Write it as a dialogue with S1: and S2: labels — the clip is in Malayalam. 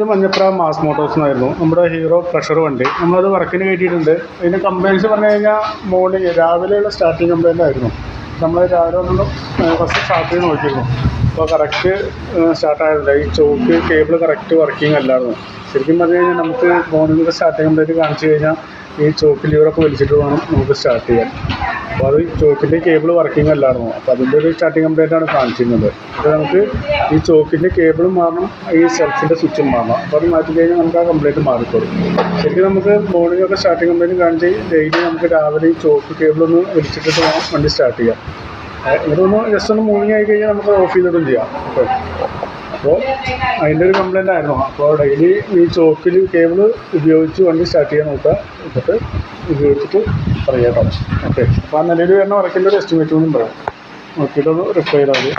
S1: ഇത് മഞ്ഞപ്ര മാസ് മോട്ടോഴ്സ് എന്നായിരുന്നു നമ്മുടെ ഹീറോ പ്രഷർ വണ്ടി. നമ്മളത് വർക്കിന് കയറ്റിയിട്ടുണ്ട്. അതിൻ്റെ കംപ്ലയിൻറ്റ്സ് പറഞ്ഞു കഴിഞ്ഞാൽ മോർണിംഗ് രാവിലെയുള്ള സ്റ്റാർട്ടിങ് കംപ്ലയിൻ്റ് ആയിരുന്നു. നമ്മൾ രാവിലെ ഒന്നും ഫസ്റ്റ് സ്റ്റാർട്ട് ചെയ്ത് നോക്കിയിരുന്നു. അപ്പോൾ കറക്റ്റ് സ്റ്റാർട്ടായിട്ടില്ല. ഈ ചോക്ക് കേബിൾ കറക്റ്റ് വർക്കിംഗ് അല്ലായിരുന്നു. ശരിക്കും പറഞ്ഞു കഴിഞ്ഞാൽ നമുക്ക് മോർണിംഗ് സ്റ്റാർട്ടിങ് കംപ്ലയിൻറ്റ് കാണിച്ചു കഴിഞ്ഞാൽ ഈ ചോക്ക് ലിവറൊക്കെ വലിച്ചിട്ട് വേണം നമുക്ക് സ്റ്റാർട്ട് ചെയ്യാൻ. അപ്പോൾ അത് ചോക്കിൻ്റെ കേബിൾ വർക്കിംഗ് അല്ലായിരുന്നു. അപ്പോൾ അതിൻ്റെ ഒരു സ്റ്റാർട്ടിങ് കംപ്ലയിൻ്റാണ് കാണിച്ചിരുന്നത്. അപ്പോൾ നമുക്ക് ഈ ചോക്കിൻ്റെ കേബിളും മാറണം, ഈ സെൽഫിൻ്റെ സ്വിച്ചും മാറണം. അപ്പോൾ അത് മാറ്റി കഴിഞ്ഞാൽ നമുക്ക് ആ കംപ്ലയിൻറ്റ് മാറിക്കോളും. ശരിക്കും നമുക്ക് മോർണിംഗ് ഒക്കെ സ്റ്റാർട്ടിങ് കംപ്ലയിൻറ്റ് കാണിച്ച് ഡെയിലി നമുക്ക് രാവിലെ ഈ ചോക്ക് കേബിളൊന്ന് വലിച്ചിട്ടിട്ട് വേണം വണ്ടി സ്റ്റാർട്ട് ചെയ്യാം. ഇതൊന്ന് ജസ്റ്റ് ഒന്ന് മൂവിങ് ആയി കഴിഞ്ഞാൽ നമുക്ക് ഓഫ് ചെയ്തിട്ടും ചെയ്യാം. അപ്പോൾ അതിൻ്റെ ഒരു കംപ്ലയിൻ്റ് ആയിരുന്നു. അപ്പോൾ ഡെയിലി ഈ ചോക്കിൽ കേബിൾ ഉപയോഗിച്ച് വണ്ടി സ്റ്റാർട്ട് ചെയ്യാൻ നോക്കുക. എന്നിട്ട് ഉപയോഗിച്ചിട്ട് പറയാം. ഓക്കെ. അപ്പോൾ ആ നിലയിൽ വരുന്ന വർക്കിൻ്റെ ഒരു എസ്റ്റിമേറ്റ് ഒന്നും പറയാം. നോക്കിയിട്ടൊന്ന് റിപ്ലൈ ചെയ്താൽ മതി.